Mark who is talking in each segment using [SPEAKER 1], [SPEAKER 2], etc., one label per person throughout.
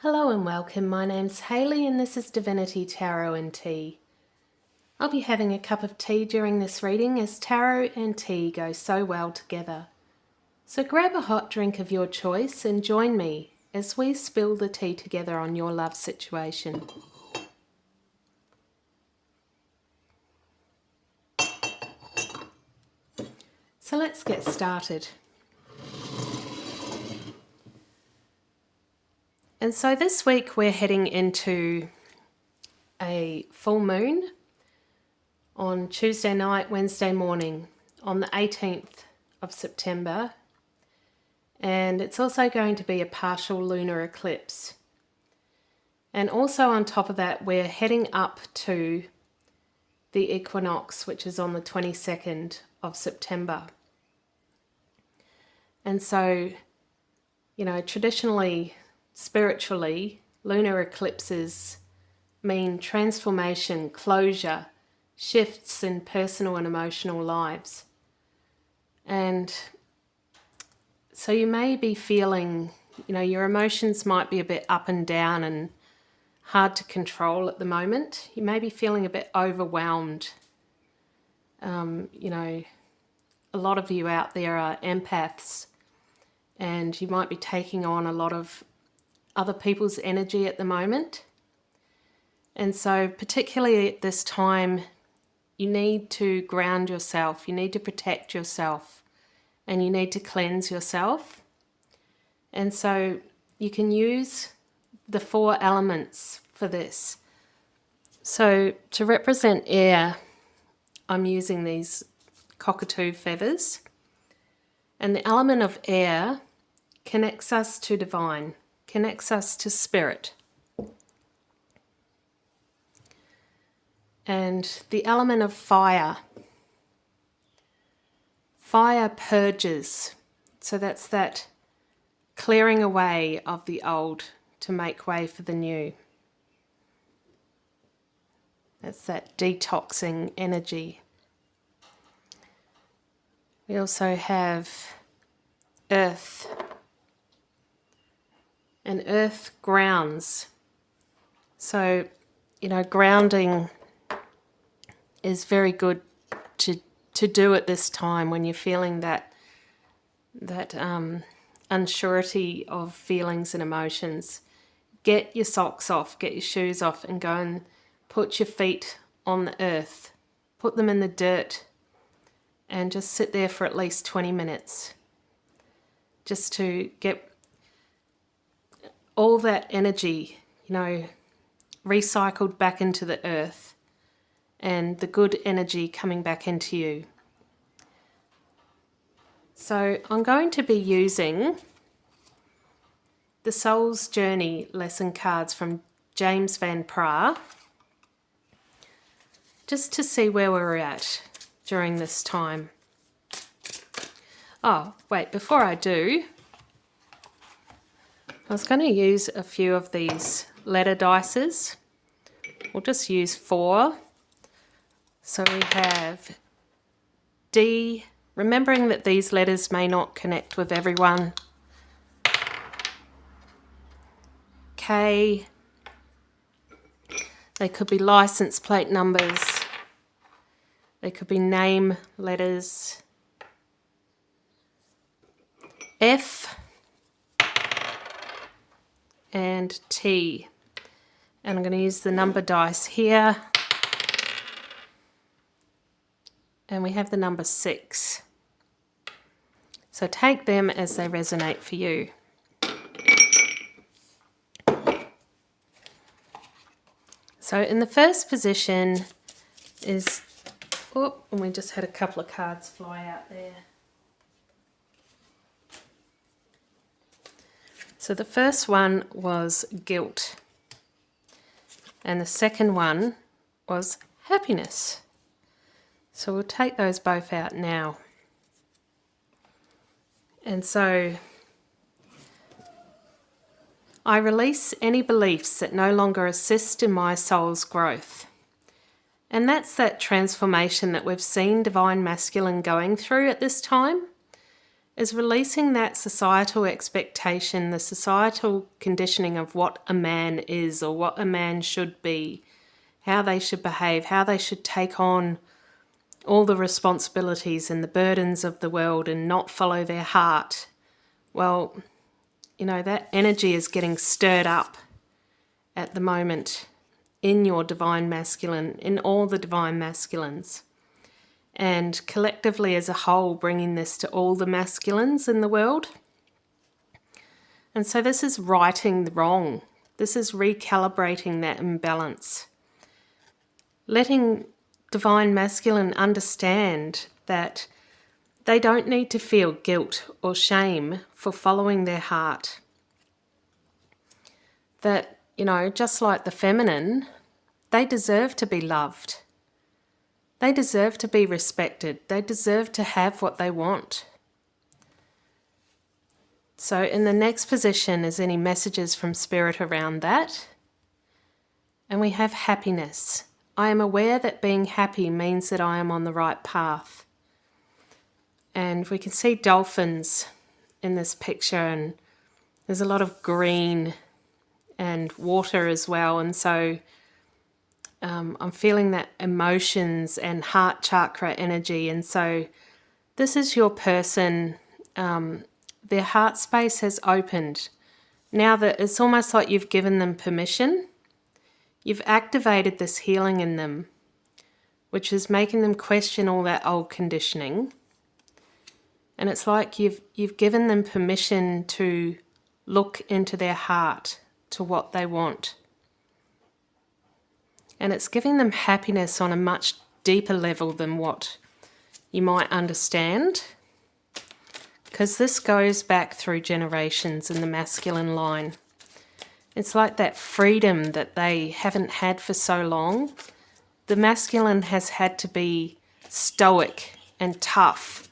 [SPEAKER 1] Hello and welcome, my name's Hayley and this is Divinity Tarot and Tea. I'll be having a cup of tea during this reading as tarot and tea go so well together. So grab a hot drink of your choice and join me as we spill the tea together on your love situation. So let's get started. And so this week we're heading into a full moon on Tuesday night, Wednesday morning on the 18th of September. And it's also going to be a partial lunar eclipse. And also on top of that, we're heading up to the Equinox, which is on the 22nd of September. And so, you know, traditionally, spiritually, lunar eclipses mean transformation, closure, shifts in personal and emotional lives. And so you may be feeling, you know, your emotions might be a bit up and down and hard to control at the moment. You may be feeling a bit overwhelmed. You know, a lot of you out there are empaths and you might be taking on a lot of other people's energy at the moment. And so particularly at this time, you need to ground yourself, you need to protect yourself, and you need to cleanse yourself. And so you can use the 4 elements for this. So to represent air, I'm using these cockatoo feathers. And the element of air connects us to divine, connects us to spirit. And the element of fire, fire purges. So that's that clearing away of the old to make way for the new. That's that detoxing energy. We also have earth. And earth grounds. So, you know, grounding is very good to do at this time when you're feeling that unsurety of feelings and emotions. Get your socks off, get your shoes off and go and put your feet on the earth. Put them in the dirt and just sit there for at least 20 minutes. Just to get all that energy, you know, recycled back into the earth and the good energy coming back into you. So I'm going to be using the Soul's Journey lesson cards from James Van Praagh just to see where we're at during this time. Oh, wait, before I do, I was going to use a few of these letter dices. We'll just use 4. So we have D, remembering that these letters may not connect with everyone. K, they could be license plate numbers. They could be name letters. F and T. And I'm going to use the number dice here. And we have the number 6. So take them as they resonate for you. So in the first position is, oh, and we just had a couple of cards fly out there. So the first one was guilt. And the second one was happiness. So we'll take those both out now. And so I release any beliefs that no longer assist in my soul's growth. And that's that transformation that we've seen Divine Masculine going through at this time. is releasing that societal expectation, the societal conditioning of what a man is or what a man should be, how they should behave, how they should take on all the responsibilities and the burdens of the world and not follow their heart. Well, you know, that energy is getting stirred up at the moment in your divine masculine, in all the divine masculines. And collectively as a whole, bringing this to all the masculines in the world. And so this is righting the wrong. This is recalibrating that imbalance. Letting divine masculine understand that they don't need to feel guilt or shame for following their heart. That, you know, just like the feminine, they deserve to be loved. They deserve to be respected. They deserve to have what they want. So in the next position is any messages from Spirit around that. And we have happiness. I am aware that being happy means that I am on the right path. And we can see dolphins in this picture, and there's a lot of green and water as well. And so I'm feeling that emotions and heart chakra energy. And so this is your person. Their heart space has opened. Now that it's almost like you've given them permission. You've activated this healing in them, which is making them question all that old conditioning. And it's like you've given them permission to look into their heart, to what they want. And it's giving them happiness on a much deeper level than what you might understand. Because this goes back through generations in the masculine line. It's like that freedom that they haven't had for so long. The masculine has had to be stoic and tough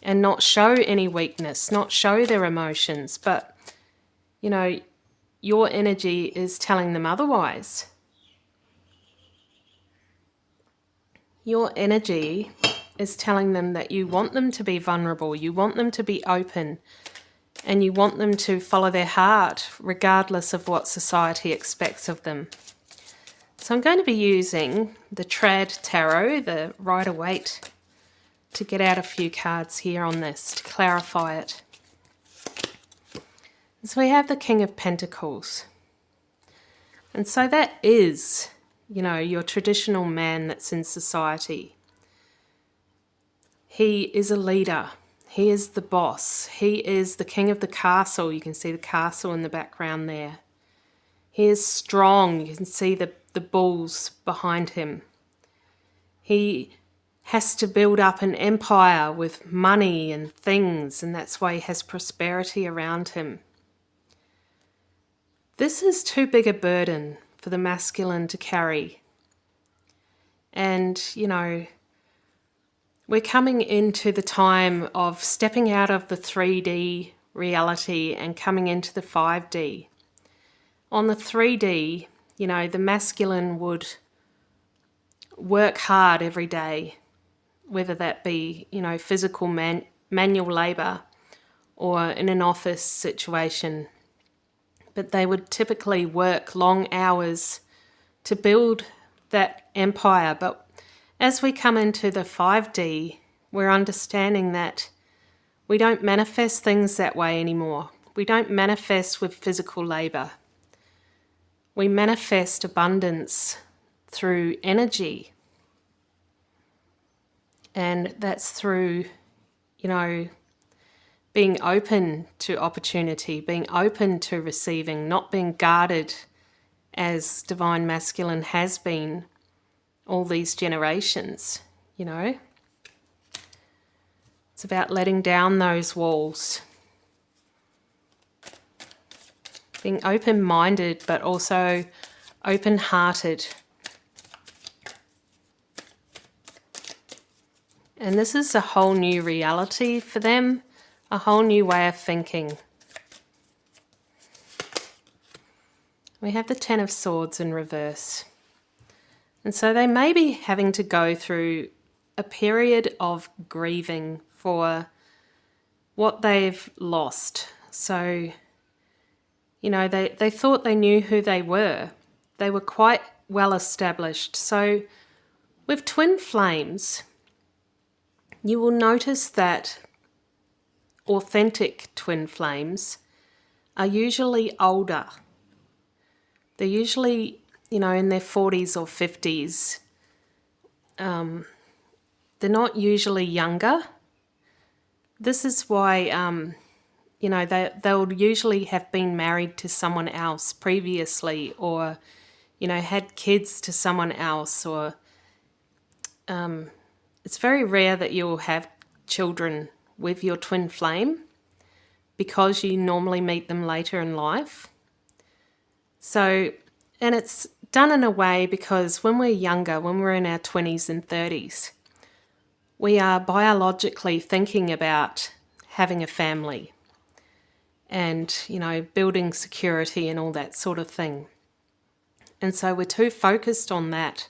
[SPEAKER 1] and not show any weakness, not show their emotions. But, you know, your energy is telling them otherwise. Your energy is telling them that you want them to be vulnerable, you want them to be open, and you want them to follow their heart regardless of what society expects of them. So I'm going to be using the Trad Tarot, the Rider-Waite, to get out a few cards here on this to clarify it. So we have the King of Pentacles. And so that is, you know, your traditional man that's in society. He is a leader. He is the boss. He is the king of the castle. You can see the castle in the background there. He is strong. You can see the bulls behind him. He has to build up an empire with money and things, and that's why he has prosperity around him. This is too big a burden for the masculine to carry. And, you know, we're coming into the time of stepping out of the 3D reality and coming into the 5D. On the 3D, you know, the masculine would work hard every day, whether that be, you know, physical manual labour or in an office situation. But they would typically work long hours to build that empire. But as we come into the 5D, we're understanding that we don't manifest things that way anymore. We don't manifest with physical labour. We manifest abundance through energy. And that's through, you know, being open to opportunity, being open to receiving, not being guarded as Divine Masculine has been all these generations, you know. It's about letting down those walls. Being open-minded, but also open-hearted. And this is a whole new reality for them, a whole new way of thinking. We have the Ten of Swords in reverse. And so they may be having to go through a period of grieving for what they've lost. So, you know, they thought they knew who they were. They were quite well established. So with twin flames, you will notice that authentic twin flames are usually older. They're usually, you know, in their 40s or 50s. They're not usually younger. This is why, you know, they'll usually have been married to someone else previously, or, you know, had kids to someone else, or it's very rare that you'll have children with your twin flame because you normally meet them later in life. So, and it's done in a way because when we're younger, when we're in our 20s and 30s, we are biologically thinking about having a family and, you know, building security and all that sort of thing. And so we're too focused on that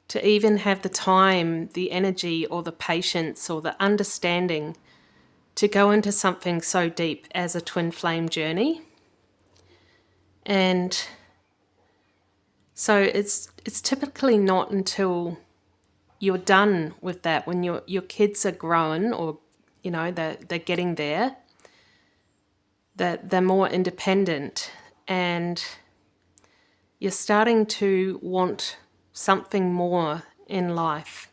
[SPEAKER 1] to even have the time, the energy, or the patience, or the understanding to go into something so deep as a twin flame journey. And so it's typically not until you're done with that, when your kids are grown, or, you know, they're getting there, that they're more independent, and you're starting to want something more in life.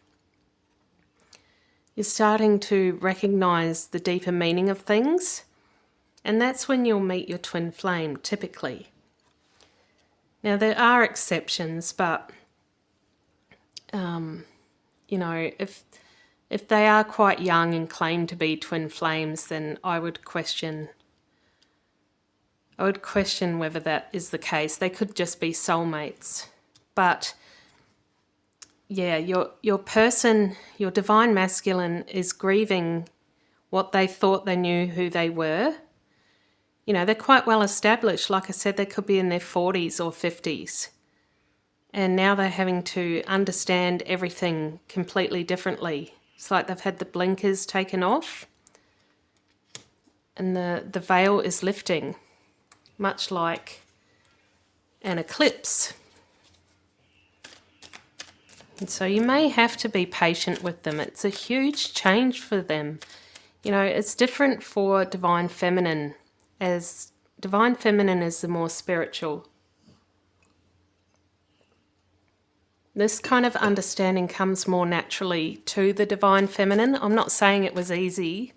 [SPEAKER 1] You're starting to recognize the deeper meaning of things, and that's when you'll meet your twin flame, typically. Now, there are exceptions, but you know, if they are quite young and claim to be twin flames, then I would question whether that is the case. They could just be soulmates. But yeah, your person, your divine masculine, is grieving what they thought they knew who they were. You know, they're quite well established. Like I said, they could be in their 40s or 50s. And now they're having to understand everything completely differently. It's like they've had the blinkers taken off and the veil is lifting, much like an eclipse. And so you may have to be patient with them. It's a huge change for them. You know, it's different for Divine Feminine, as Divine Feminine is the more spiritual. This kind of understanding comes more naturally to the Divine Feminine. I'm not saying it was easy,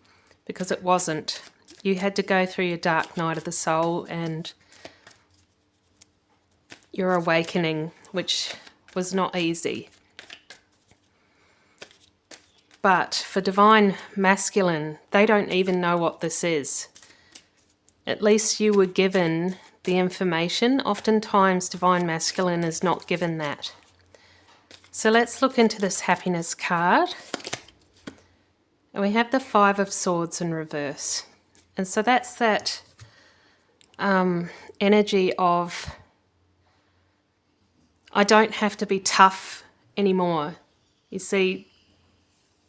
[SPEAKER 1] because it wasn't. You had to go through your dark night of the soul and your awakening, which was not easy. But for Divine Masculine, they don't even know what this is. At least you were given the information. Oftentimes, Divine Masculine is not given that. So let's look into this happiness card. And we have the Five of Swords in reverse. And so that's that energy of, I don't have to be tough anymore. You see,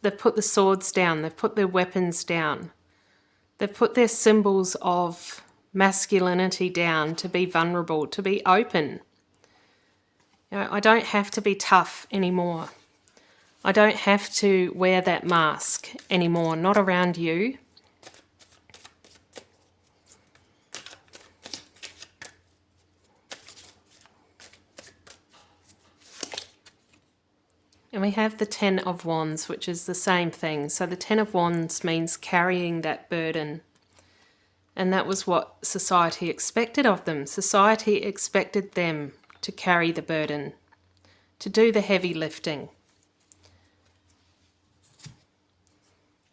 [SPEAKER 1] they've put the swords down. They've put their weapons down. They've put their symbols of masculinity down to be vulnerable, to be open. You know, I don't have to be tough anymore. I don't have to wear that mask anymore, not around you. And we have the Ten of Wands, which is the same thing. So the Ten of Wands means carrying that burden. And that was what society expected of them. Society expected them to carry the burden, to do the heavy lifting.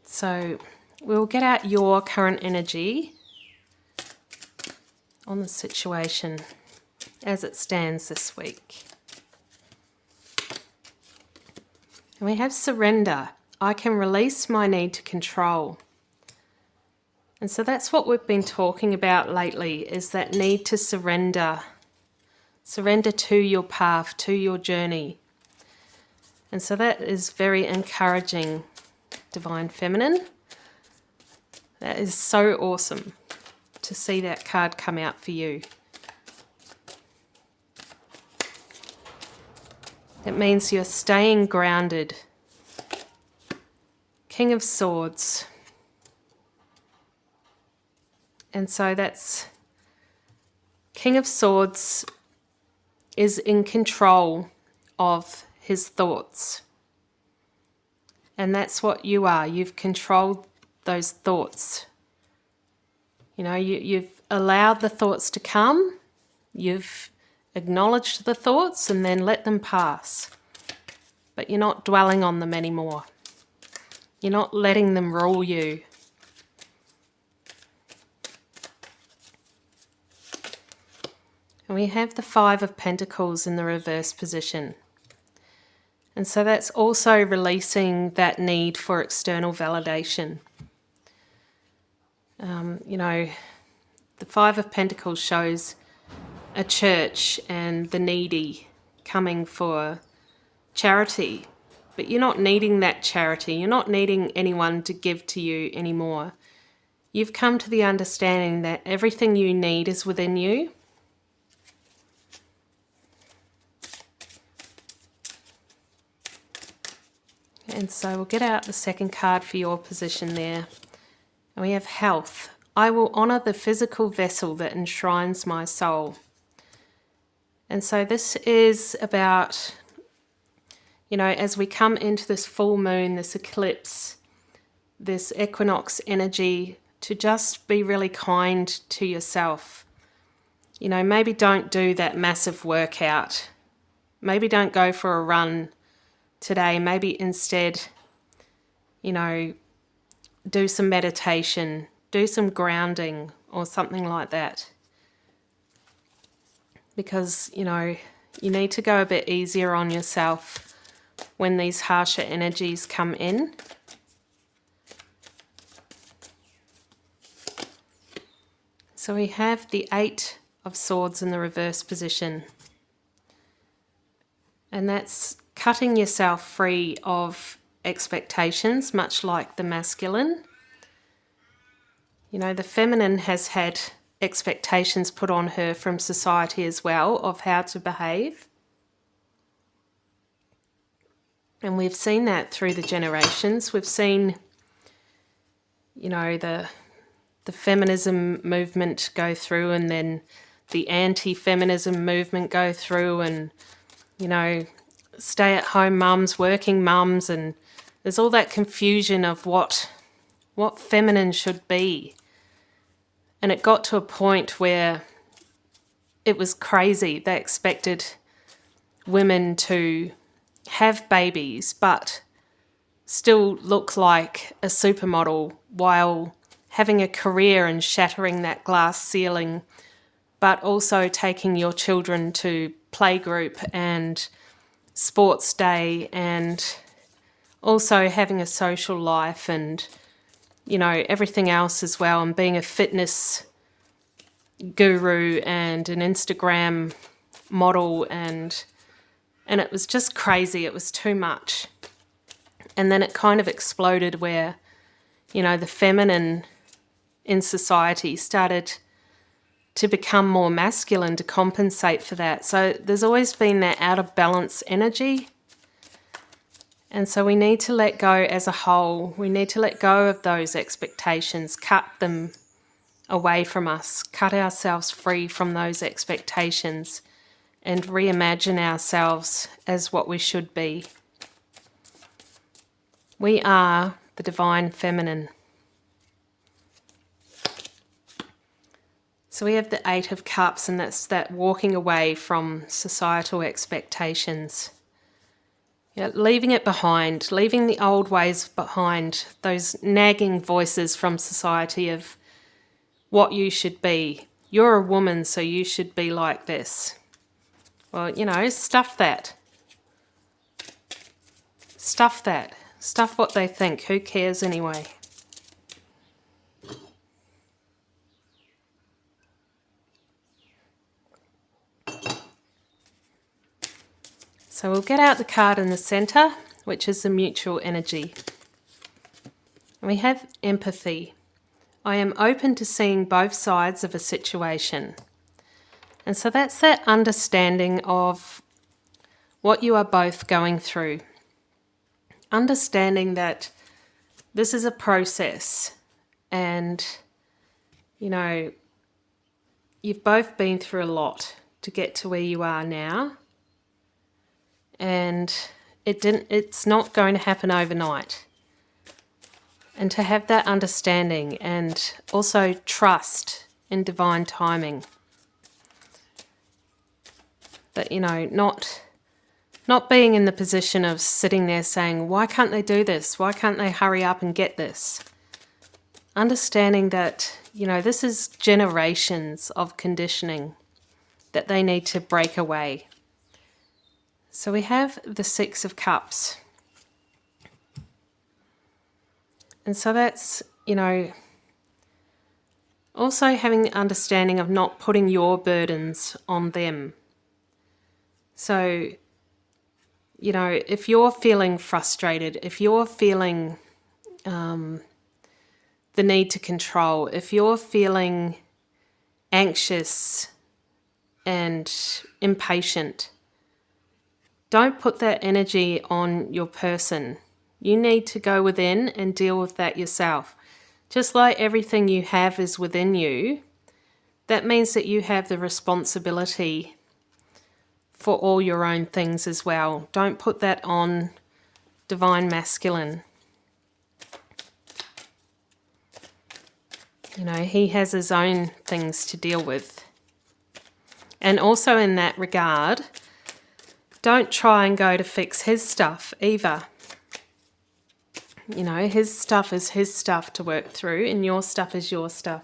[SPEAKER 1] So we'll get out your current energy on the situation as it stands this week. And we have surrender. I can release my need to control. And so that's what we've been talking about lately, is that need to surrender. Surrender to your path, to your journey. And so that is very encouraging, Divine Feminine. That is so awesome to see that card come out for you. It means you're staying grounded. King of Swords. And so that's King of Swords is in control of his thoughts. And that's what you are. You've controlled those thoughts. You know, you've allowed the thoughts to come. You've acknowledged the thoughts and then let them pass. But you're not dwelling on them anymore. You're not letting them rule you. And we have the Five of Pentacles in the reverse position. And so that's also releasing that need for external validation. You know, the Five of Pentacles shows a church and the needy coming for charity. But you're not needing that charity. You're not needing anyone to give to you anymore. You've come to the understanding that everything you need is within you. And so we'll get out the second card for your position there. And we have health. I will honour the physical vessel that enshrines my soul. And so this is about, you know, as we come into this full moon, this eclipse, this equinox energy, to just be really kind to yourself. You know, maybe don't do that massive workout. Maybe don't go for a run today. Maybe instead, you know, do some meditation, do some grounding or something like that. Because, you know, you need to go a bit easier on yourself when these harsher energies come in. So we have the Eight of Swords in the reverse position. And that's cutting yourself free of expectations, much like the masculine. You know, the feminine has had expectations put on her from society as well of how to behave. And we've seen that through the generations. We've seen, you know, the feminism movement go through, and then the anti-feminism movement go through, and, you know, stay-at-home mums, working mums, and there's all that confusion of what feminine should be. And it got to a point where it was crazy. They expected women to have babies but still look like a supermodel while having a career and shattering that glass ceiling, but also taking your children to playgroup and sports day, and also having a social life and, you know, everything else as well, and being a fitness guru and an Instagram model, and it was just crazy. It was too much. And then it kind of exploded where, you know, the feminine in society started to become more masculine to compensate for that. So there's always been that out of balance energy. And so we need to let go as a whole. We need to let go of those expectations, cut them away from us, cut ourselves free from those expectations, and reimagine ourselves as what we should be. We are the divine feminine. So we have the Eight of Cups, and that's that walking away from societal expectations. Yeah, leaving it behind, leaving the old ways behind, those nagging voices from society of what you should be. You're a woman, so you should be like this. Well, you know, stuff that. Stuff that. Stuff what they think. Who cares anyway? So we'll get out the card in the centre, which is the mutual energy. And we have empathy. I am open to seeing both sides of a situation. And so that's that understanding of what you are both going through. Understanding that this is a process and, you know, you've both been through a lot to get to where you are now. And it's not going to happen overnight. And to have that understanding and also trust in divine timing. But, you know, not being in the position of sitting there saying, why can't they do this? Why can't they hurry up and get this? Understanding that, you know, this is generations of conditioning that they need to break away. So we have the Six of Cups. And so that's, you know, also having the understanding of not putting your burdens on them. So, you know, if you're feeling frustrated, if you're feeling the need to control, if you're feeling anxious and impatient, don't put that energy on your person. You need to go within and deal with that yourself. Just like everything you have is within you, that means that you have the responsibility for all your own things as well. Don't put that on Divine Masculine. You know, he has his own things to deal with. And also in that regard, don't try and go to fix his stuff either. You know, his stuff is his stuff to work through, and your stuff is your stuff.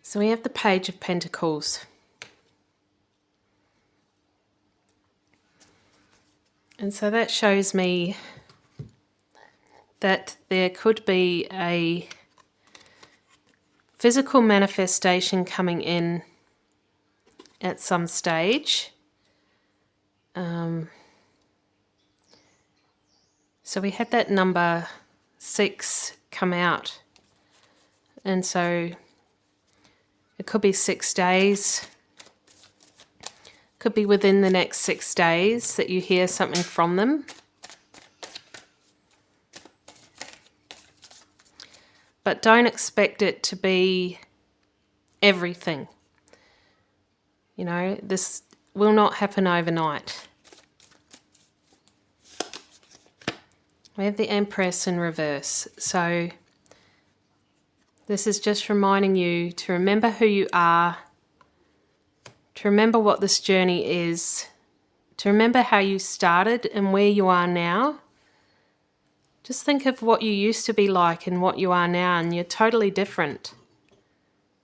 [SPEAKER 1] So we have the Page of Pentacles. And so that shows me that there could be a physical manifestation coming in at some stage. So we had that number 6 come out. And so it could be 6 days. Could be within the next 6 days that you hear something from them. But don't expect it to be everything. You know, this will not happen overnight. We have the Empress in reverse. So this is just reminding you to remember who you are, to remember what this journey is, to remember how you started and where you are now. Just think of what you used to be like and what you are now, and you're totally different.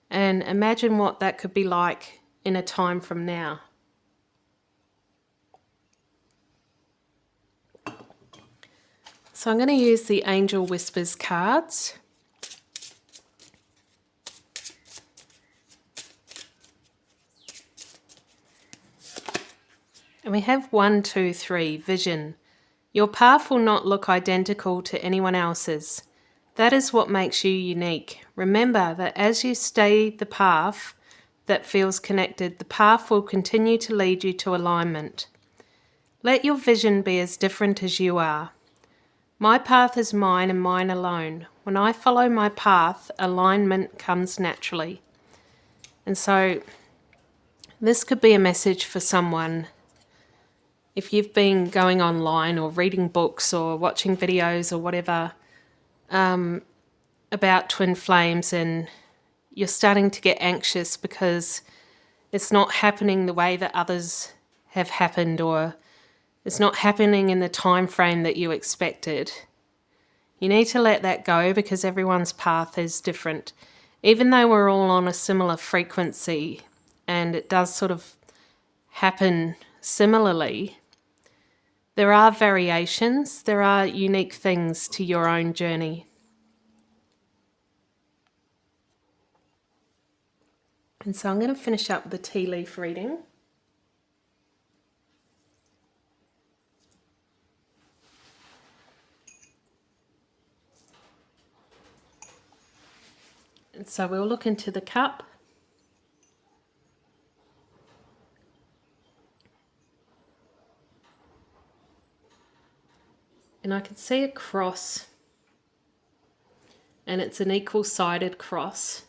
[SPEAKER 1] And imagine what that could be like in a time from now. So I'm going to use the Angel Whispers cards. And we have 1, 2, 3, Vision. Your path will not look identical to anyone else's. That is what makes you unique. Remember that as you stay the path that feels connected, the path will continue to lead you to alignment. Let your vision be as different as you are. My path is mine and mine alone. When I follow my path, alignment comes naturally. And so this could be a message for someone. If you've been going online or reading books or watching videos or whatever about twin flames, and you're starting to get anxious because it's not happening the way that others have happened, or it's not happening in the time frame that you expected. You need to let that go, because everyone's path is different. Even though we're all on a similar frequency and it does sort of happen similarly, there are variations, there are unique things to your own journey. And so I'm going to finish up the tea leaf reading. So we'll look into the cup. And I can see a cross, and it's an equal-sided cross,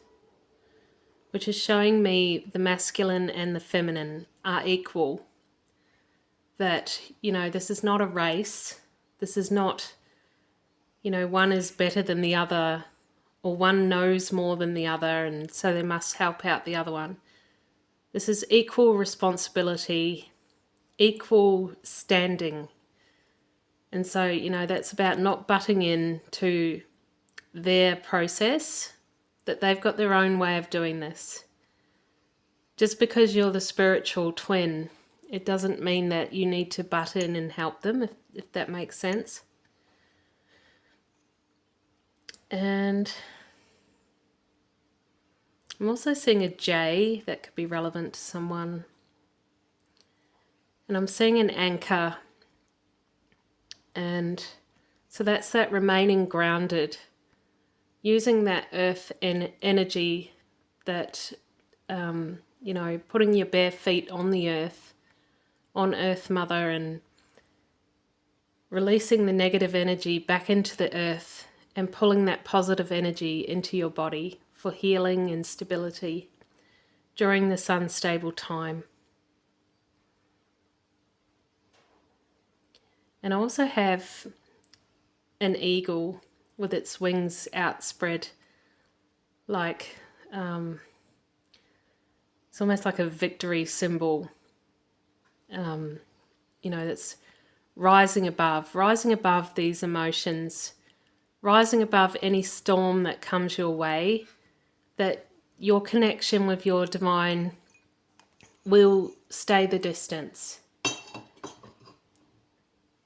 [SPEAKER 1] which is showing me the masculine and the feminine are equal. That, you know, this is not a race. This is not, you know, one is better than the other, or one knows more than the other, and so they must help out the other one. This is equal responsibility, equal standing. And so, you know, that's about not butting in to their process, that they've got their own way of doing this. Just because you're the spiritual twin, it doesn't mean that you need to butt in and help them, if that makes sense. And I'm also seeing a J that could be relevant to someone. And I'm seeing an anchor. And so that's that remaining grounded, using that earth energy, that, you know, putting your bare feet on the earth, on Earth Mother, and releasing the negative energy back into the earth and pulling that positive energy into your body for healing and stability during this unstable time. And I also have an eagle with its wings outspread, like it's almost like a victory symbol, you know, that's rising above these emotions, rising above any storm that comes your way, that your connection with your divine will stay the distance.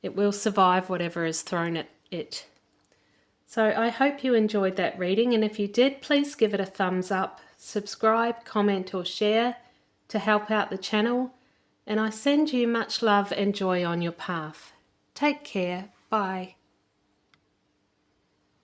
[SPEAKER 1] It will survive whatever is thrown at it. So I hope you enjoyed that reading, and if you did, please give it a thumbs up, subscribe, comment or share to help out the channel, and I send you much love and joy on your path. Take care. Bye.